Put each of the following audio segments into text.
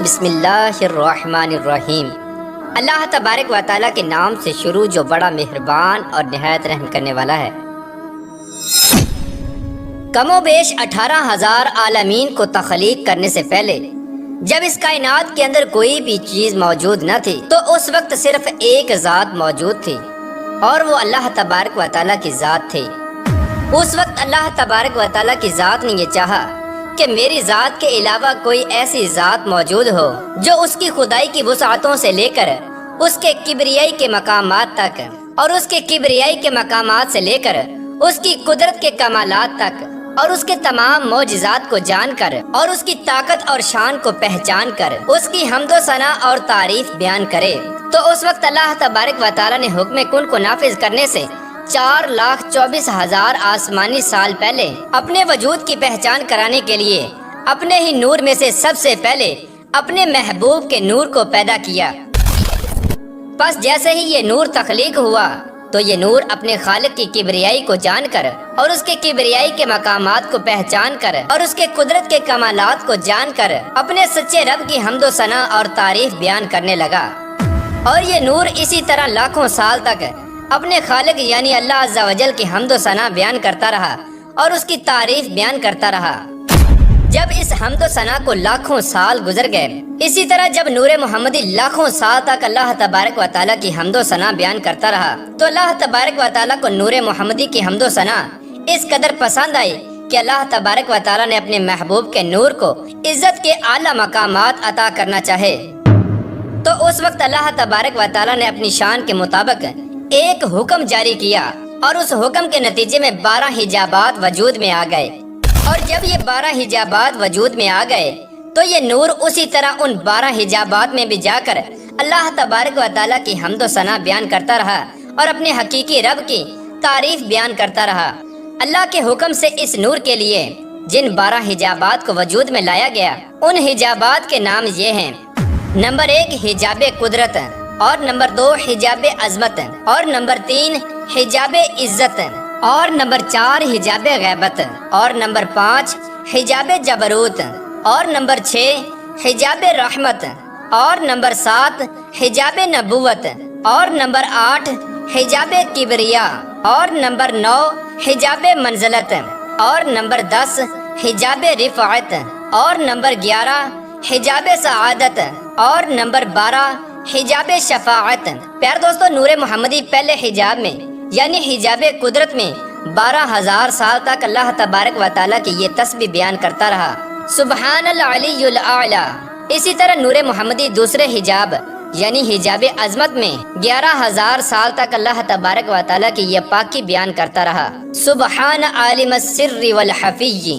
بسم اللہ الرحمن الرحیم۔ اللہ تبارک و تعالیٰ کے نام سے شروع جو بڑا مہربان اور نہایت رحم کرنے والا ہے۔ کم و بیش 18,000 عالمین کو تخلیق کرنے سے پہلے جب اس کائنات کے اندر کوئی بھی چیز موجود نہ تھی تو اس وقت صرف ایک ذات موجود تھی اور وہ اللہ تبارک و تعالیٰ کی ذات تھی۔ اس وقت اللہ تبارک و تعالیٰ کی ذات نے یہ چاہا کہ میری ذات کے علاوہ کوئی ایسی ذات موجود ہو جو اس کی خدائی کی وسعتوں سے لے کر اس کے کبریائی کے مقامات تک اور اس کے کبریائی کے مقامات سے لے کر اس کی قدرت کے کمالات تک اور اس کے تمام معجزات کو جان کر اور اس کی طاقت اور شان کو پہچان کر اس کی حمد و ثنا اور تعریف بیان کرے۔ تو اس وقت اللہ تبارک و تعالیٰ نے حکم کن کو نافذ کرنے سے 4,24,000 آسمانی سال پہلے اپنے وجود کی پہچان کرانے کے لیے اپنے ہی نور میں سے سب سے پہلے اپنے محبوب کے نور کو پیدا کیا۔ پس جیسے ہی یہ نور تخلیق ہوا تو یہ نور اپنے خالق کی کبریائی کو جان کر اور اس کے کبریائی کے مقامات کو پہچان کر اور اس کے قدرت کے کمالات کو جان کر اپنے سچے رب کی حمد و ثنا اور تعریف بیان کرنے لگا۔ اور یہ نور اسی طرح لاکھوں سال تک اپنے خالق یعنی اللہ عز و جل کی حمد و ثنا بیان کرتا رہا اور اس کی تعریف بیان کرتا رہا۔ جب اس حمد و ثنا کو لاکھوں سال گزر گئے، اسی طرح جب نور محمدی لاکھوں سال تک اللہ تبارک و تعالیٰ کی حمد و ثنا بیان کرتا رہا تو اللہ تبارک و تعالیٰ کو نور محمدی کی حمد و ثنا اس قدر پسند آئی کہ اللہ تبارک و تعالیٰ نے اپنے محبوب کے نور کو عزت کے اعلیٰ مقامات عطا کرنا چاہے تو اس وقت اللہ تبارک و تعالیٰ نے اپنی شان کے مطابق ایک حکم جاری کیا اور اس حکم کے نتیجے میں 12 حجابات وجود میں آ گئے۔ اور جب یہ 12 حجابات وجود میں آ گئے تو یہ نور اسی طرح ان 12 حجابات میں بھی جا کر اللہ تبارک و تعالیٰ کی حمد و ثنا بیان کرتا رہا اور اپنے حقیقی رب کی تعریف بیان کرتا رہا۔ اللہ کے حکم سے اس نور کے لیے جن 12 حجابات کو وجود میں لایا گیا ان حجابات کے نام یہ ہیں: نمبر 1 حجاب قدرت، اور نمبر 2 حجاب عظمت، اور نمبر 3 حجاب عزت، اور نمبر 4 حجاب غیبت، اور نمبر 5 حجاب جبروت، اور نمبر 6 حجاب رحمت، اور نمبر 7 حجاب نبوت، اور نمبر 8 حجاب کبریا، اور نمبر 9 حجاب منزلت، اور نمبر 10 حجاب رفعت، اور نمبر 11 حجاب سعادت، اور نمبر 12 حجاب شفاعت۔ پیارے دوستو، نور محمدی پہلے حجاب میں یعنی حجاب قدرت میں 12,000 سال تک اللہ تبارک و تعالیٰ کی یہ تسبیح بیان کرتا رہا، سبحان العلی الاعلی۔ اسی طرح نور محمدی دوسرے حجاب یعنی حجاب عظمت میں 11,000 سال تک اللہ تبارک و تعالیٰ کی یہ پاکی بیان کرتا رہا، سبحان عالم السر والخفی۔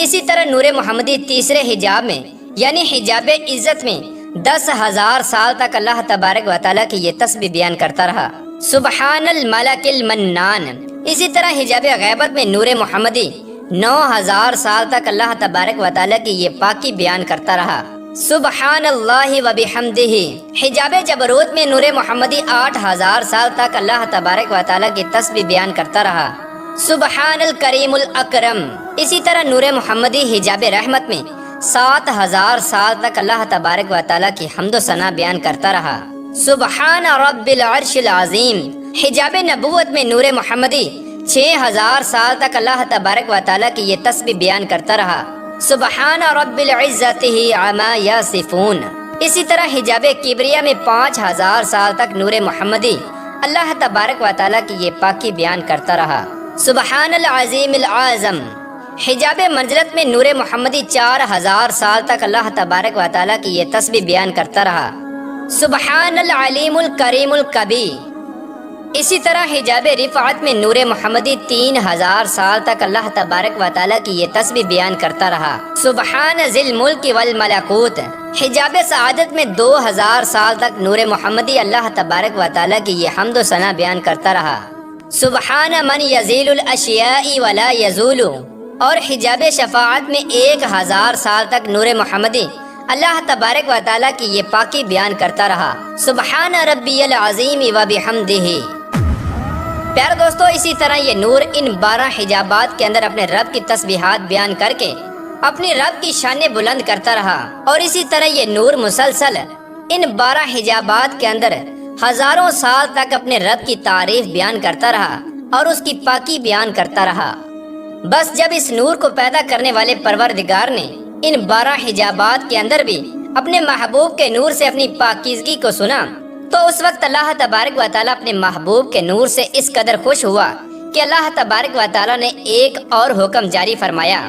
اسی طرح نور محمدی تیسرے حجاب میں یعنی حجاب عزت میں 10,000 سال تک اللہ تبارک و تعالیٰ کی یہ تسبیح بیان کرتا رہا، سبحان الملک المنان۔ اسی طرح حجاب غیبت میں نور محمدی 9,000 سال تک اللہ تبارک و تعالیٰ کی یہ پاکی بیان کرتا رہا، سبحان اللہ و بحمدہ۔ حجاب جبروت میں نور محمدی 8,000 سال تک اللہ تبارک و تعالیٰ کی تسبیح بیان کرتا رہا، سبحان الکریم الاکرم۔ اسی طرح نور محمدی حجاب رحمت میں 7,000 سال تک اللہ تبارک و تعالیٰ کی حمد و ثنا بیان کرتا رہا، سبحان رب العرش العظیم۔ حجاب نبوت میں نور محمدی 6,000 سال تک اللہ تبارک و تعالیٰ کی یہ تسبیح بیان کرتا رہا، سبحان رب العزت عما یصفون۔ اسی طرح حجاب کبریا میں 5,000 سال تک نور محمدی اللہ تبارک و تعالیٰ کی یہ پاکی بیان کرتا رہا، سبحان العظیم العظم۔ حجاب منزلت میں نور محمدی 4,000 سال تک اللہ تبارک و تعالیٰ کی یہ تسبیح بیان کرتا رہا، سبحان العلیم الکریم الکبیر۔ اسی طرح حجاب رفعت میں نور محمدی 3,000 سال تک اللہ تبارک و تعالیٰ کی یہ تسبیح بیان کرتا رہا، سبحان ذی الملک والملکوت۔ حجاب سعادت میں 2,000 سال تک نور محمدی اللہ تبارک و تعالیٰ کی یہ حمد و ثنا بیان کرتا رہا، سبحان من یزیل الاشیاء ولا یزول۔ اور حجاب شفاعت میں 1,000 سال تک نور محمدی اللہ تبارک و تعالیٰ کی یہ پاکی بیان کرتا رہا، سبحان ربی العظیم و بحمدہ۔ پیارے دوستو، اسی طرح یہ نور ان 12 حجابات کے اندر اپنے رب کی تسبیحات بیان کر کے اپنی رب کی شان بلند کرتا رہا، اور اسی طرح یہ نور مسلسل ان 12 حجابات کے اندر ہزاروں سال تک اپنے رب کی تعریف بیان کرتا رہا اور اس کی پاکی بیان کرتا رہا۔ بس جب اس نور کو پیدا کرنے والے پروردگار نے ان 12 حجابات کے اندر بھی اپنے محبوب کے نور سے اپنی پاکیزگی کو سنا، تو اس وقت اللہ تبارک و تعالیٰ اپنے محبوب کے نور سے اس قدر خوش ہوا کہ اللہ تبارک و تعالیٰ نے ایک اور حکم جاری فرمایا،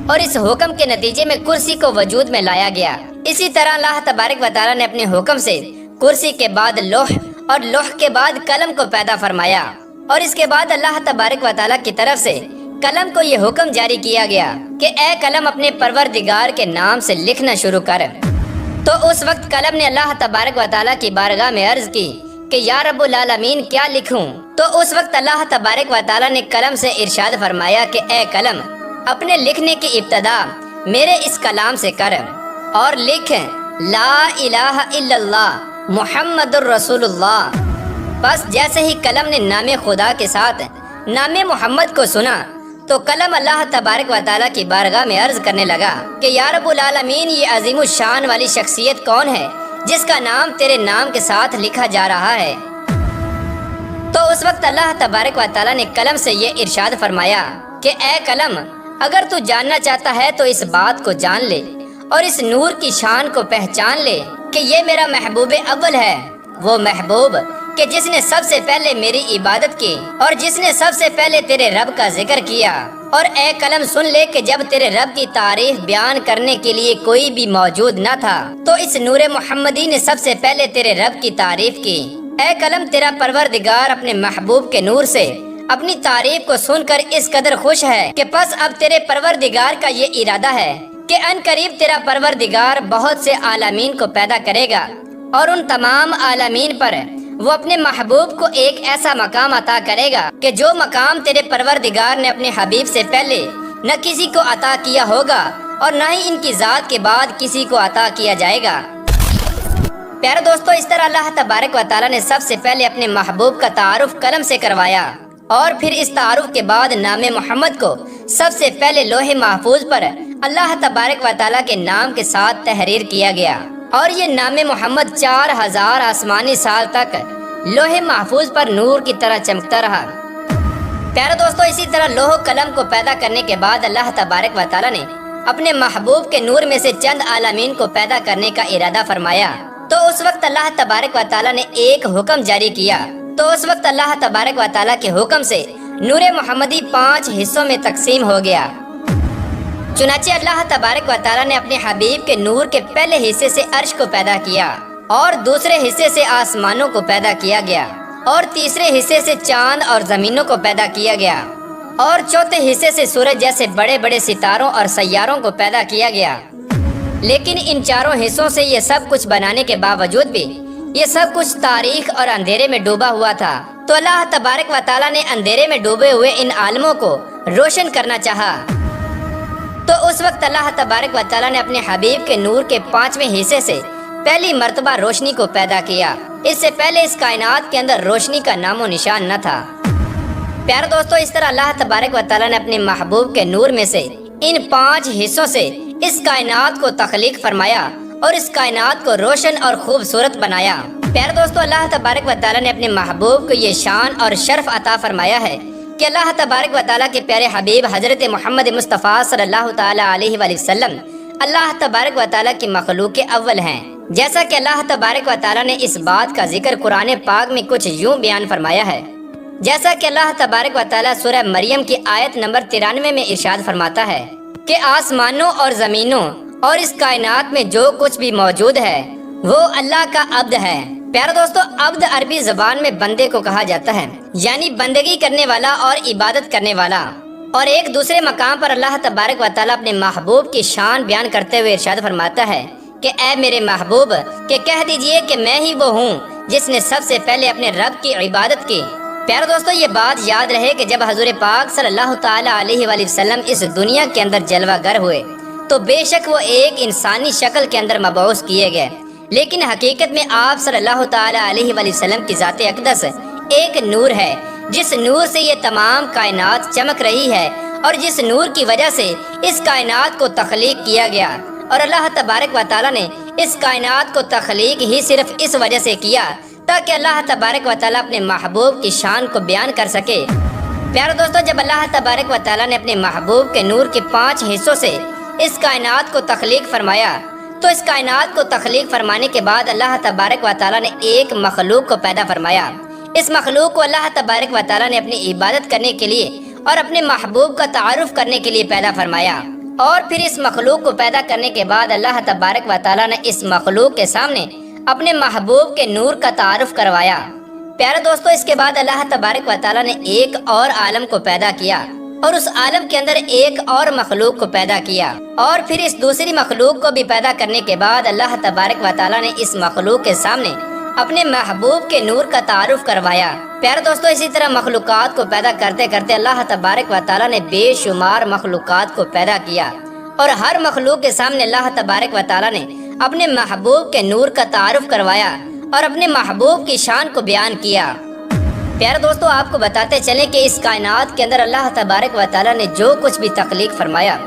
اور اس حکم کے نتیجے میں کرسی کو وجود میں لایا گیا۔ اسی طرح اللہ تبارک و تعالیٰ نے اپنے حکم سے کرسی کے بعد لوح اور لوح کے بعد قلم کو پیدا فرمایا، اور اس کے بعد اللہ تبارک و تعالیٰ کی طرف سے قلم کو یہ حکم جاری کیا گیا کہ اے قلم اپنے پروردگار کے نام سے لکھنا شروع کر۔ تو اس وقت قلم نے اللہ تبارک و تعالیٰ کی بارگاہ میں عرض کی کہ یا رب العالمین کیا لکھوں؟ تو اس وقت اللہ تبارک و تعالیٰ نے قلم سے ارشاد فرمایا کہ اے قلم اپنے لکھنے کی ابتدا میرے اس کلام سے کر اور لکھ لا الہ الا اللہ محمد الرسول اللہ۔ بس جیسے ہی قلم نے نام خدا کے ساتھ نام محمد کو سنا تو قلم اللہ تبارک و تعالیٰ کی بارگاہ میں عرض کرنے لگا کہ یا رب العالمین یہ عظیم الشان والی شخصیت کون ہے جس کا نام تیرے نام کے ساتھ لکھا جا رہا ہے؟ تو اس وقت اللہ تبارک و تعالیٰ نے قلم سے یہ ارشاد فرمایا کہ اے قلم اگر تو جاننا چاہتا ہے تو اس بات کو جان لے اور اس نور کی شان کو پہچان لے کہ یہ میرا محبوب اول ہے، وہ محبوب کہ جس نے سب سے پہلے میری عبادت کی اور جس نے سب سے پہلے تیرے رب کا ذکر کیا۔ اور اے قلم سن لے کہ جب تیرے رب کی تعریف بیان کرنے کے لیے کوئی بھی موجود نہ تھا تو اس نور محمدی نے سب سے پہلے تیرے رب کی تعریف کی۔ اے قلم تیرا پروردگار اپنے محبوب کے نور سے اپنی تعریف کو سن کر اس قدر خوش ہے کہ پس اب تیرے پروردگار کا یہ ارادہ ہے کہ ان قریب تیرا پروردگار بہت سے عالمین کو پیدا کرے گا، اور ان تمام عالمین پر وہ اپنے محبوب کو ایک ایسا مقام عطا کرے گا کہ جو مقام تیرے پروردگار نے اپنے حبیب سے پہلے نہ کسی کو عطا کیا ہوگا اور نہ ہی ان کی ذات کے بعد کسی کو عطا کیا جائے گا۔ پیارے دوستو، اس طرح اللہ تبارک و تعالیٰ نے سب سے پہلے اپنے محبوب کا تعارف قلم سے کروایا، اور پھر اس تعارف کے بعد نام محمد کو سب سے پہلے لوح محفوظ پر اللہ تبارک و تعالیٰ کے نام کے ساتھ تحریر کیا گیا، اور یہ نام محمد 4000 آسمانی سال تک لوح محفوظ پر نور کی طرح چمکتا رہا۔ پیارے دوستو، اسی طرح لوح قلم کو پیدا کرنے کے بعد اللہ تبارک و تعالیٰ نے اپنے محبوب کے نور میں سے چند عالمین کو پیدا کرنے کا ارادہ فرمایا، تو اس وقت اللہ تبارک و تعالیٰ نے ایک حکم جاری کیا۔ تو اس وقت اللہ تبارک و تعالیٰ کے حکم سے نور محمدی 5 حصوں میں تقسیم ہو گیا۔ چنانچہ اللہ تبارک و تعالیٰ نے اپنے حبیب کے نور کے پہلے حصے سے عرش کو پیدا کیا، اور دوسرے حصے سے آسمانوں کو پیدا کیا گیا، اور تیسرے حصے سے چاند اور زمینوں کو پیدا کیا گیا، اور چوتھے حصے سے سورج جیسے بڑے بڑے ستاروں اور سیاروں کو پیدا کیا گیا۔ لیکن ان چاروں حصوں سے یہ سب کچھ بنانے کے باوجود بھی یہ سب کچھ تاریخ اور اندھیرے میں ڈوبا ہوا تھا، تو اللہ تبارک و تعالیٰ نے اندھیرے میں ڈوبے ہوئے ان عالموں کو روشن کرنا چاہا۔ تو اس وقت اللہ تبارک و تعالیٰ نے اپنے حبیب کے نور کے 5ویں حصے سے پہلی مرتبہ روشنی کو پیدا کیا۔ اس سے پہلے اس کائنات کے اندر روشنی کا نام و نشان نہ تھا۔ پیارے دوستو، اس طرح اللہ تبارک و تعالیٰ نے اپنے محبوب کے نور میں سے ان 5 حصوں سے اس کائنات کو تخلیق فرمایا اور اس کائنات کو روشن اور خوبصورت بنایا۔ پیارے دوستو، اللہ تبارک و تعالیٰ نے اپنے محبوب کو یہ شان اور شرف عطا فرمایا ہے کہ اللہ تبارک و تعالیٰ کے پیارے حبیب حضرت محمد مصطفیٰ صلی اللہ تعالیٰ علیہ وآلہ وسلم اللہ تبارک و تعالیٰ کی مخلوق اول ہیں۔ جیسا کہ اللہ تبارک و تعالیٰ نے اس بات کا ذکر قرآن پاک میں کچھ یوں بیان فرمایا ہے، جیسا کہ اللہ تبارک و تعالیٰ سورہ مریم کی آیت نمبر 93 میں ارشاد فرماتا ہے کہ آسمانوں اور زمینوں اور اس کائنات میں جو کچھ بھی موجود ہے وہ اللہ کا عبد ہے۔ پیارے دوستو، عبد عربی زبان میں بندے کو کہا جاتا ہے، یعنی بندگی کرنے والا اور عبادت کرنے والا۔ اور ایک دوسرے مقام پر اللہ تبارک و تعالیٰ اپنے محبوب کی شان بیان کرتے ہوئے ارشاد فرماتا ہے کہ اے میرے محبوب کہ کہہ دیجئے کہ میں ہی وہ ہوں جس نے سب سے پہلے اپنے رب کی عبادت کی۔ پیارے دوستو، یہ بات یاد رہے کہ جب حضور پاک صلی اللہ تعالیٰ علیہ وآلہ وسلم اس دنیا کے اندر جلوہ گر ہوئے تو بے شک وہ ایک انسانی شکل کے اندر مبعوث کیے گئے، لیکن حقیقت میں آپ صلی اللہ تعالیٰ علیہ وآلہ وسلم کی ذات اقدس ایک نور ہے، جس نور سے یہ تمام کائنات چمک رہی ہے اور جس نور کی وجہ سے اس کائنات کو تخلیق کیا گیا، اور اللہ تبارک و تعالیٰ نے اس کائنات کو تخلیق ہی صرف اس وجہ سے کیا تاکہ اللہ تبارک و تعالیٰ اپنے محبوب کی شان کو بیان کر سکے۔ پیارے دوستو، جب اللہ تبارک و تعالیٰ نے اپنے محبوب کے نور کے 5 حصوں سے اس کائنات کو تخلیق فرمایا، تو اس کائنات کو تخلیق فرمانے کے بعد اللہ تبارک و تعالیٰ نے ایک مخلوق کو پیدا فرمایا۔ اس مخلوق کو اللہ تبارک و تعالیٰ نے اپنی عبادت کرنے کے لیے اور اپنے محبوب کا تعارف کرنے کے لیے پیدا فرمایا، اور پھر اس مخلوق کو پیدا کرنے کے بعد اللہ تبارک و تعالیٰ نے اس مخلوق کے سامنے اپنے محبوب کے نور کا تعارف کروایا۔ پیارے دوستو، اس کے بعد اللہ تبارک و تعالیٰ نے ایک اور عالم کو پیدا کیا، اور اس عالم کے اندر ایک اور مخلوق کو پیدا کیا، اور پھر اس دوسری مخلوق کو بھی پیدا کرنے کے بعد اللہ تبارک و تعالیٰ نے اس مخلوق کے سامنے اپنے محبوب کے نور کا تعارف کروایا۔ پیارے دوستو، اسی طرح مخلوقات کو پیدا کرتے کرتے اللہ تبارک و تعالیٰ نے بے شمار مخلوقات کو پیدا کیا، اور ہر مخلوق کے سامنے اللہ تبارک و تعالیٰ نے اپنے محبوب کے نور کا تعارف کروایا اور اپنے محبوب کی شان کو بیان کیا۔ پیارے دوستو، آپ کو بتاتے چلیں کہ اس کائنات کے اندر اللہ تبارک و تعالیٰ نے جو کچھ بھی تخلیق فرمایا،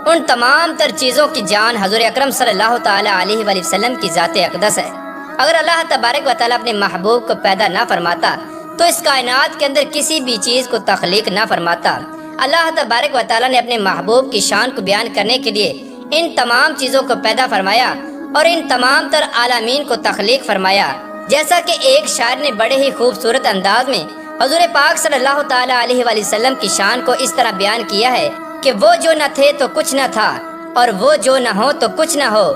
ان تمام تر چیزوں کی جان حضور اکرم صلی اللہ تعالیٰ علیہ وآلہ وسلم کی ذات اقدس ہے۔ اگر اللہ تبارک و تعالیٰ اپنے محبوب کو پیدا نہ فرماتا تو اس کائنات کے اندر کسی بھی چیز کو تخلیق نہ فرماتا۔ اللہ تبارک و تعالیٰ نے اپنے محبوب کی شان کو بیان کرنے کے لیے ان تمام چیزوں کو پیدا فرمایا اور ان تمام تر عالمین کو تخلیق فرمایا۔ جیسا کہ ایک شاعر نے بڑے ہی خوبصورت انداز میں حضور پاک صلی اللہ تعالیٰ علیہ وآلہ وسلم کی شان کو اس طرح بیان کیا ہے کہ وہ جو نہ تھے تو کچھ نہ تھا، اور وہ جو نہ ہو تو کچھ نہ ہو،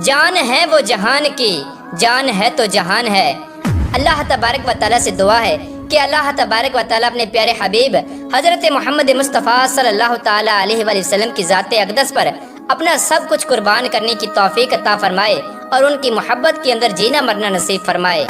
جان ہے وہ جہان کی، جان ہے تو جہان ہے۔ اللہ تبارک و تعالیٰ سے دعا ہے کہ اللہ تبارک و تعالیٰ اپنے پیارے حبیب حضرت محمد مصطفیٰ صلی اللہ تعالیٰ علیہ وآلہ وسلم کی ذات اقدس پر اپنا سب کچھ قربان کرنے کی توفیق عطا فرمائے اور ان کی محبت کے اندر جینا مرنا نصیب فرمائے۔